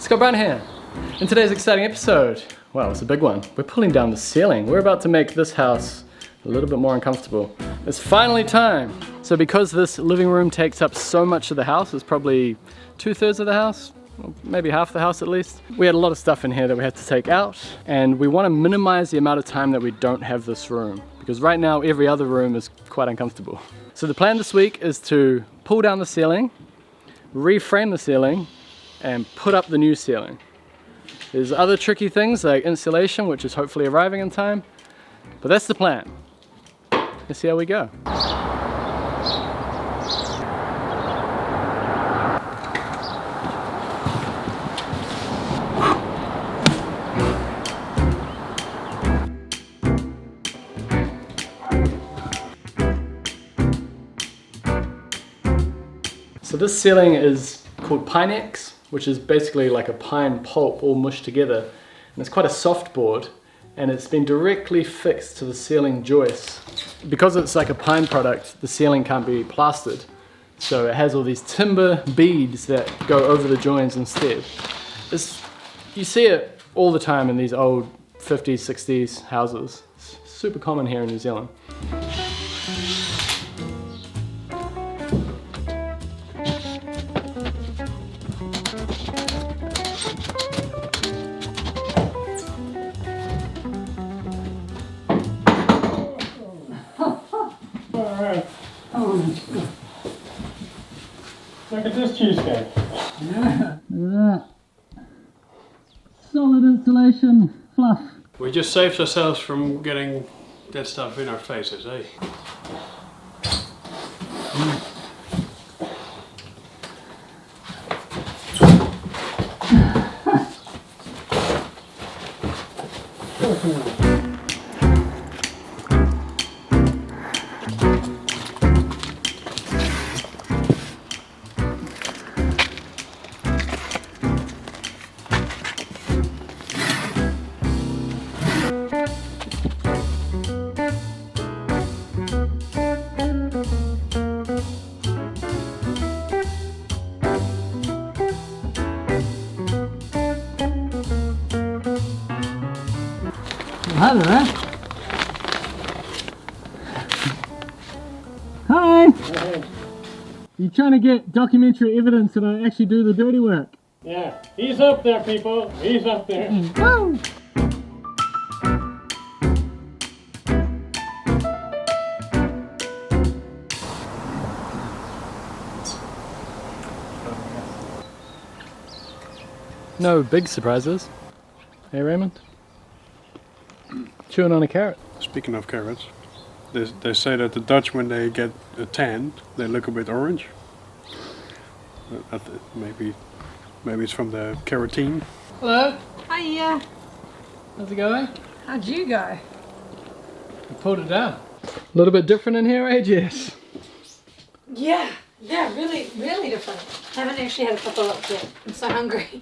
Scott Brown here. In today's exciting episode, well, it's a big one. We're pulling down the ceiling. We're about to make this house a little bit more uncomfortable. It's finally time. So because this living room takes up so much of the house, it's probably 2/3 of the house, or maybe half the house at least. We had a lot of stuff in here that we had to take out, and we want to minimize the amount of time that we don't have this room, because right now every other room is quite uncomfortable. So the plan this week is to pull down the ceiling, reframe the ceiling, and put up the new ceiling. There's other tricky things like insulation, which is hopefully arriving in time, but that's the plan. Let's see how we go. So this ceiling is called Pinex, which is basically like a pine pulp all mushed together. And it's quite a soft board, and it's been directly fixed to the ceiling joists. Because it's like a pine product, the ceiling can't be plastered. So it has all these timber beads that go over the joins instead. You see it all the time in these old 50s, 60s houses. It's super common here in New Zealand. Look at this cheesecake. Yeah, look at that. Solid insulation fluff. We just saved ourselves from getting that stuff in our faces, eh? Hi there. Hi. Hey. You trying to get documentary evidence that I actually do the dirty work? Yeah, he's up there, people. He's up there. Woo! No big surprises. Hey Raymond? Chewing on a carrot. Speaking of carrots, they say that the Dutch, when they get a tan, they look a bit orange. Maybe it's from the carotene. Hello, Hiya. how's it going? How'd you go? We pulled it down. A little bit different in here, eh Jess? Yeah, really, really different. I haven't actually had a proper look yet. I'm so hungry.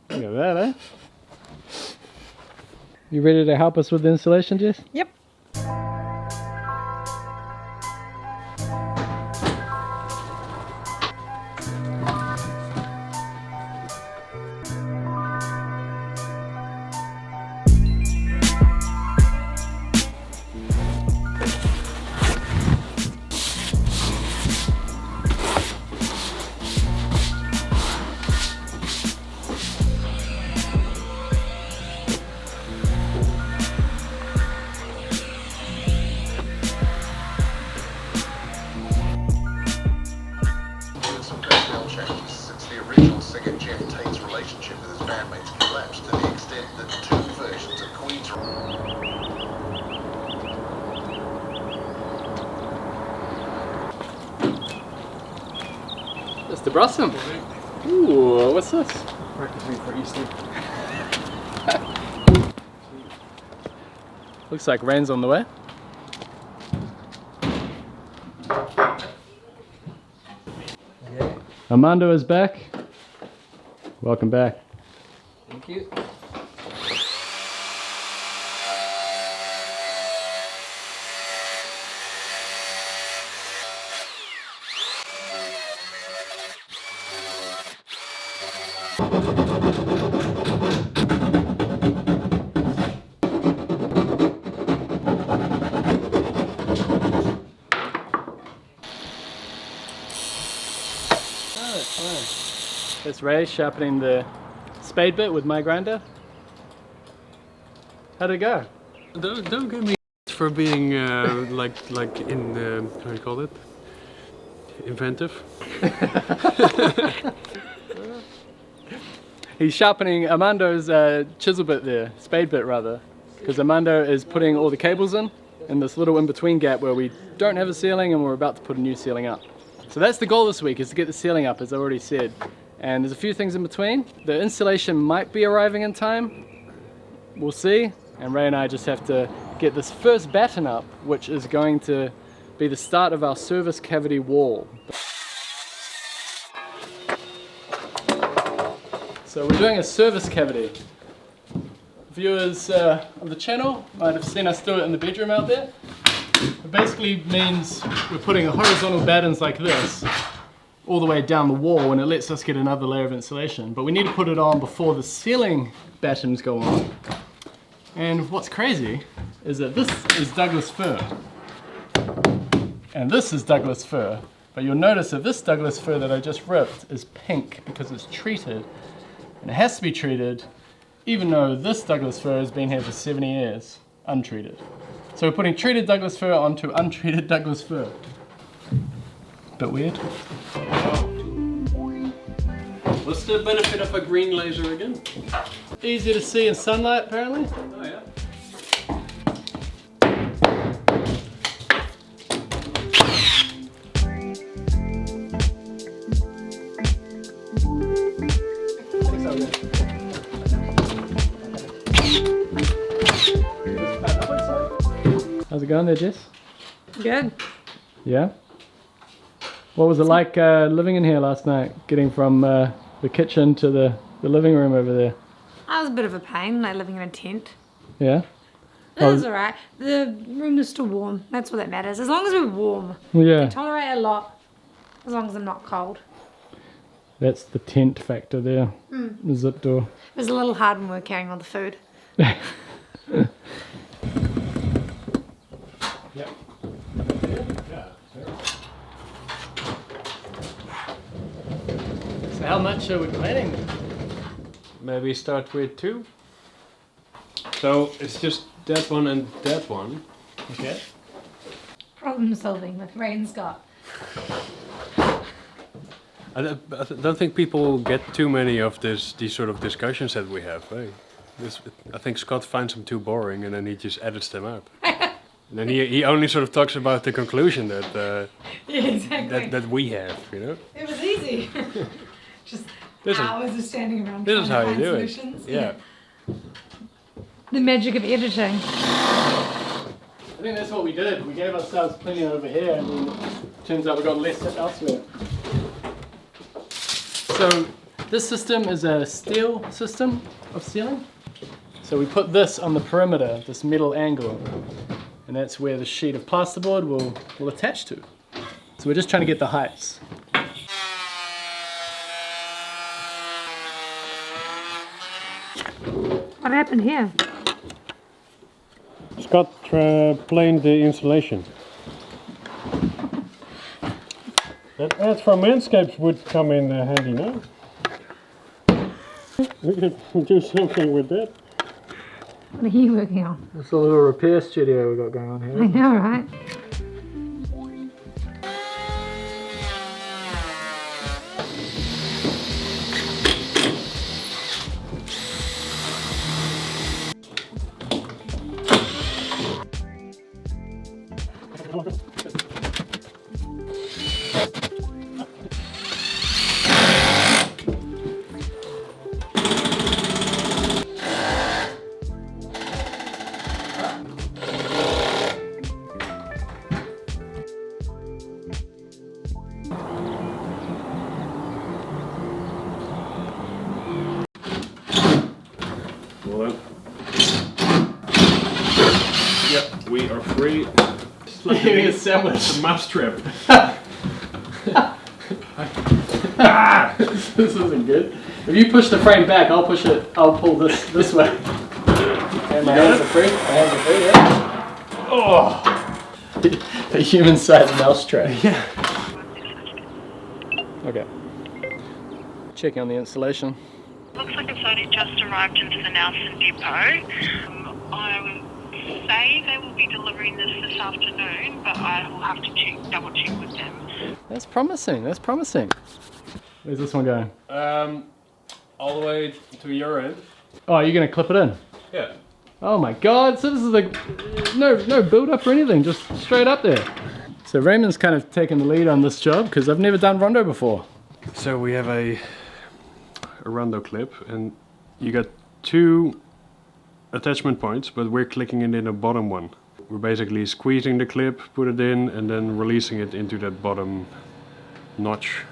Look at that, eh? You ready to help us with the installation, Jess? Yep. Mr. Brussum. Ooh, what's this? Practicing for Easter. Looks like rain's on the way. Armando is back. Welcome back. Thank you. That's Ray sharpening the spade bit with my grinder. How'd it go? Don't give me for being like in how do you call it? Inventive. He's sharpening Armando's chisel bit there, spade bit rather, because Armando is putting all the cables in this little in-between gap where we don't have a ceiling and we're about to put a new ceiling up. So that's the goal this week, is to get the ceiling up, as I already said. And there's a few things in between. The insulation might be arriving in time. We'll see. And Ray and I just have to get this first batten up, which is going to be the start of our service cavity wall. So we're doing a service cavity. Viewers of the channel might have seen us do it in the bedroom out there. It basically means we're putting a horizontal battens like this all the way down the wall, and it lets us get another layer of insulation. But we need to put it on before the ceiling battens go on. And what's crazy is that this is Douglas fir. And this is Douglas fir. But you'll notice that this Douglas fir that I just ripped is pink because it's treated. And it has to be treated even though this Douglas fir has been here for 70 years, untreated. So we're putting treated Douglas fir onto untreated Douglas fir. Bit weird. What's the benefit of a green laser again? Easier to see in sunlight, apparently. Oh yeah. How's it going there, Jess? Good. Yeah? What was it like living in here last night? Getting from the kitchen to the living room over there? That was a bit of a pain, like living in a tent. Yeah? It was alright. The room is still warm. That's what that matters. As long as we're warm. Yeah. I tolerate a lot. As long as I'm not cold. That's the tent factor there. The zip door. It was a little hard when we were carrying all the food. Yep. So how much are we planning? Maybe start with 2. So it's just that one and that one. Okay. Problem solving with Ray and Scott. I don't think people get too many of these sort of discussions that we have. Eh? I think Scott finds them too boring and then he just edits them out. And then he only sort of talks about the conclusion that Yeah, exactly. that we have, you know. It was easy. Just This is- hours of standing around This is how trying you to do find it. solutions. Yeah. The magic of editing. I think that's what we did. We gave ourselves plenty over here, and then it turns out we got less elsewhere. So this system is a steel system of ceiling. So we put this on the perimeter, this metal angle, and that's where the sheet of plasterboard will attach to. So we're just trying to get the heights. What happened here? Scott planed the insulation. That from Manscapes would come in handy now. We could do something with that. What are you working on? It's a little repair studio we got going on here. I know, right? Well then. Yep, we are free. Eating a sandwich. Mousetrap. This isn't good. If you push the frame back, I'll pull this way. And my hands are free. My hands are free, yeah. Oh! A human-sized mousetrap. Yeah. Okay. checking on the installation. Looks like it's only just arrived into the Nelson depot. I would say they will be delivering this afternoon, but I will have to double check with them. That's promising, that's promising. Where's this one going? All the way to your end. Oh, you're gonna clip it in? Yeah. Oh my god, so this is like, no build up or anything, just straight up there. So Raymond's kind of taking the lead on this job because I've never done rondo before. So we have a rondo clip, and you got 2 attachment points, but we're clicking it in the bottom one. We're basically squeezing the clip, put it in, and then releasing it into that bottom notch.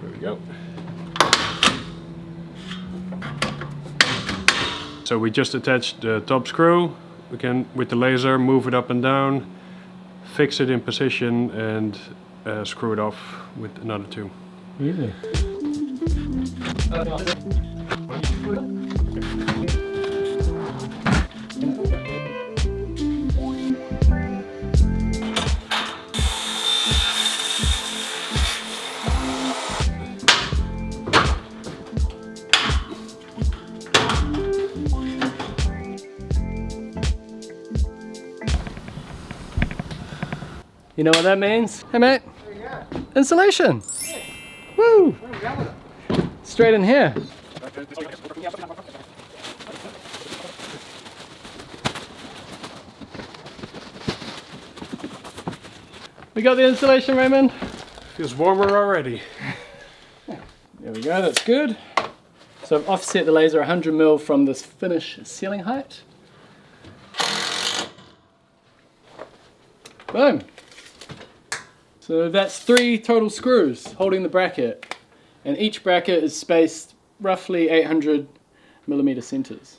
There we go. So we just attached the top screw. We can, with the laser, move it up and down, fix it in position, and screw it off with another 2. Easy. You know what that means? Hey mate. There you go. Insulation. Yeah. Woo! Where are we going with it? Straight in here. We got the insulation, Raymond. Feels warmer already. There we go, that's good. So I've offset the laser 100mm from this finished ceiling height. Boom. So that's 3 total screws holding the bracket, and each bracket is spaced roughly 800mm centers.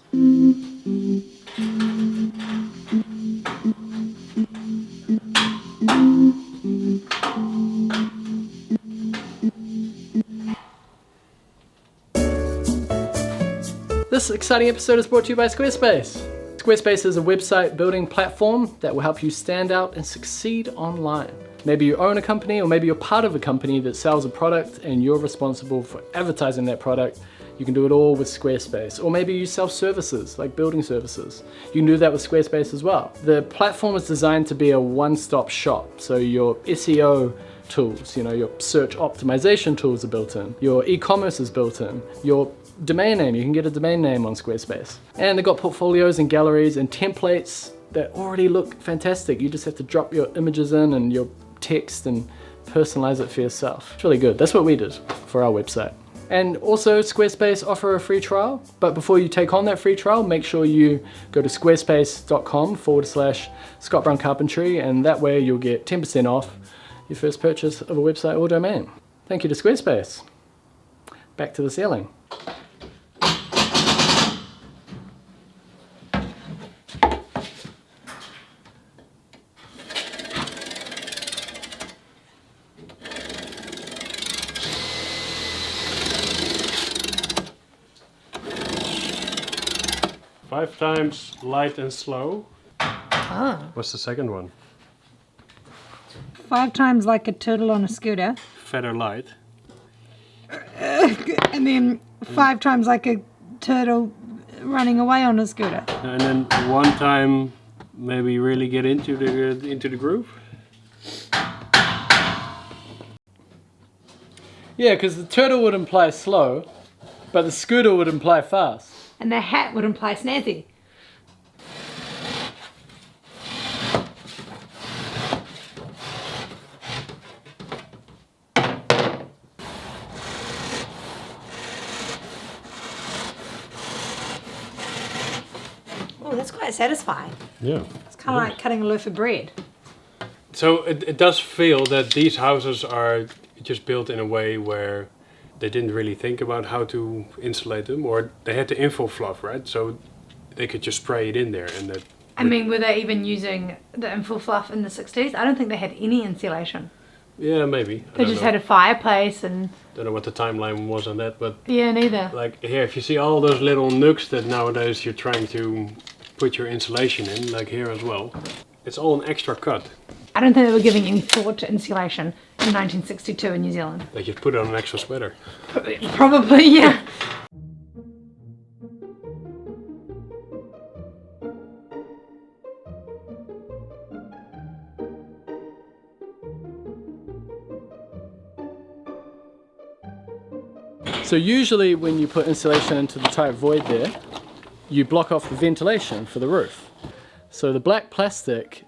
This exciting episode is brought to you by Squarespace. Squarespace is a website building platform that will help you stand out and succeed online. Maybe you own a company, or maybe you're part of a company that sells a product and you're responsible for advertising that product. You can do it all with Squarespace. Or maybe you sell services, like building services. You can do that with Squarespace as well. The platform is designed to be a one-stop shop. So your SEO tools, your search optimization tools are built in. Your e-commerce is built in. Your domain name, you can get a domain name on Squarespace. And they've got portfolios and galleries and templates that already look fantastic. You just have to drop your images in and your text and personalize it for yourself. It's really good. That's what we did for our website. And also Squarespace offer a free trial, but before you take on that free trial, make sure you go to squarespace.com/Scott Brown Carpentry, and that way you'll get 10% off your first purchase of a website or domain. Thank you to Squarespace. Back to the ceiling. Five times light and slow. Ah. What's the second one? 5 times like a turtle on a scooter. Feather light. And then 5 times like a turtle running away on a scooter. And then 1 time maybe really get into the groove. Yeah, because the turtle would imply slow, but the scooter would imply fast. And the hat would imply snazzy. Oh, that's quite satisfying. Yeah. It's kind of like cutting a loaf of bread. So it does feel that these houses are just built in a way where they didn't really think about how to insulate them, or they had the info fluff, right? So they could just spray it in there, and that. I mean, were they even using the info fluff in the 60s? I don't think they had any insulation. Yeah, maybe. They just had a fireplace and... Don't know what the timeline was on that, but... Yeah, neither. Like here, if you see all those little nooks that nowadays you're trying to put your insulation in, like here as well, it's all an extra cut. I don't think they were giving any thought to insulation. in 1962 in New Zealand. They just put on an extra sweater. Probably, yeah. So usually when you put insulation into the tight void there, you block off the ventilation for the roof. So the black plastic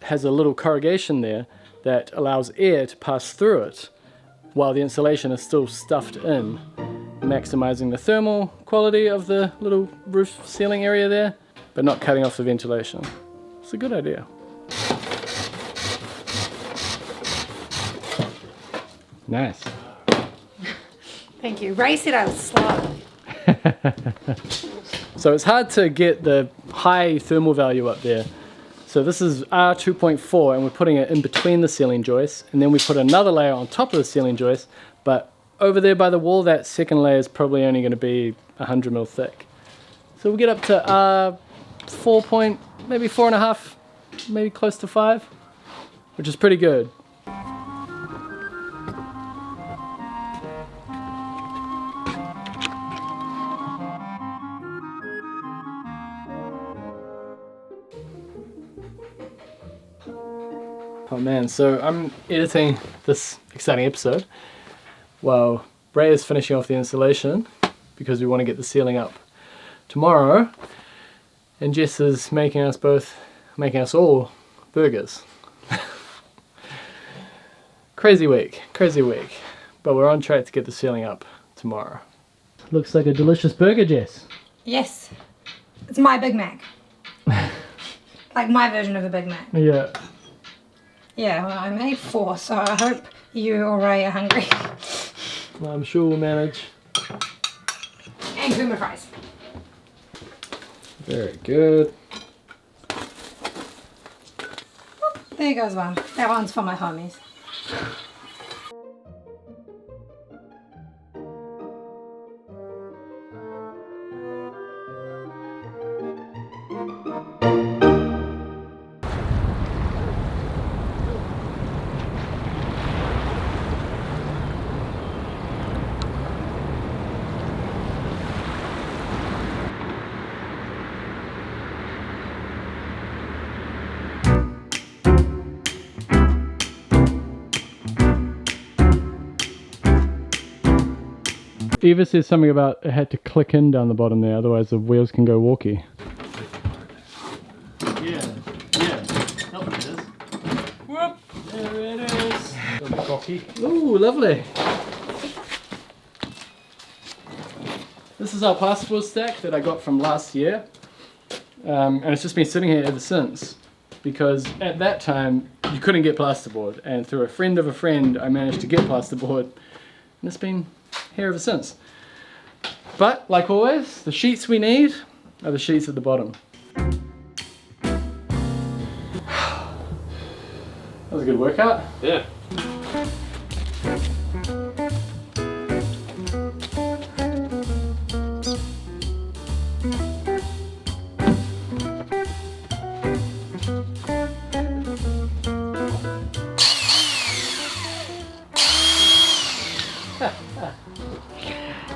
has a little corrugation there that allows air to pass through it while the insulation is still stuffed in, maximizing the thermal quality of the little roof ceiling area there, but not cutting off the ventilation. It's a good idea. Nice. Thank you. Ray said I was slow. So it's hard to get the high thermal value up there. So this is R2.4 and we're putting it in between the ceiling joists, and then we put another layer on top of the ceiling joist, but over there by the wall that second layer is probably only going to be 100 mil thick. So we'll get up to R4 maybe 4.5, maybe close to 5, which is pretty good. Oh man, so I'm editing this exciting episode while Ray is finishing off the installation because we want to get the ceiling up tomorrow, and Jess is making us all burgers. Crazy week, but we're on track to get the ceiling up tomorrow. Looks like a delicious burger, Jess. Yes. It's my Big Mac. Like my version of a Big Mac. Yeah. Yeah, well, I made 4, so I hope you or Ray are hungry. Well, I'm sure we'll manage. And cream and fries. Very good. There goes one. That one's for my homies. Eva says something about it had to click in down the bottom there, otherwise the wheels can go walkie. Yeah. Help it is. Whoop! There it is. Cocky. Ooh, lovely. This is our plasterboard stack that I got from last year. And it's just been sitting here ever since. Because at that time, you couldn't get plasterboard. And through a friend of a friend, I managed to get plasterboard. And it's been here ever since. But like always, the sheets we need are the sheets at the bottom. That was a good workout. Yeah.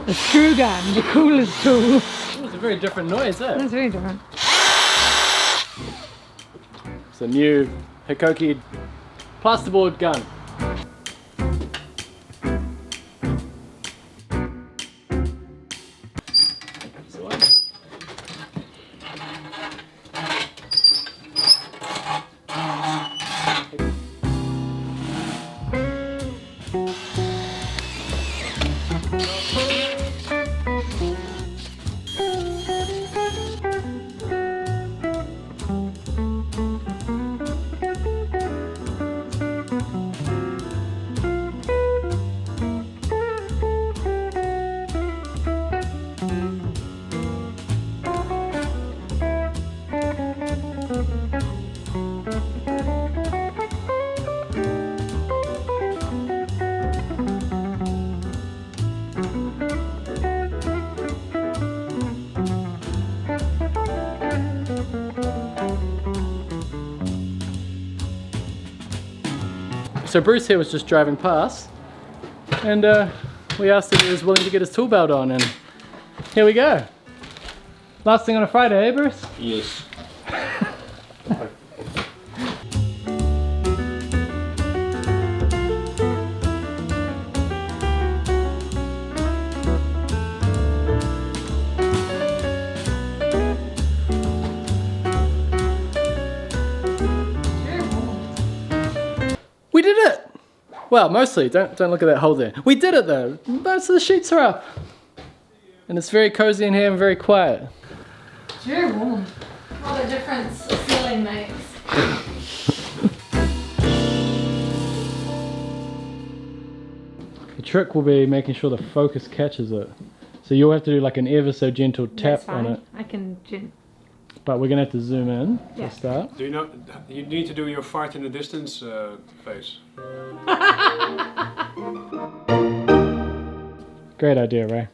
The screw gun, the coolest tool. It's a very different noise, eh? That's very different. It's a new Hikoki plasterboard gun. So Bruce here was just driving past, and we asked if he was willing to get his tool belt on, and here we go. Last thing on a Friday, eh, Bruce? Yes. We did it! Well, mostly. Don't look at that hole there. We did it though. Most of the sheets are up. And it's very cozy in here and very quiet. It's very warm. What a difference the ceiling makes. The trick will be making sure the focus catches it. So you'll have to do like an ever so gentle tap That's on fine. it. I can But we're gonna have to zoom in Yeah. to start. Do you know, you need to do your fart in the distance face. Great idea, Ray.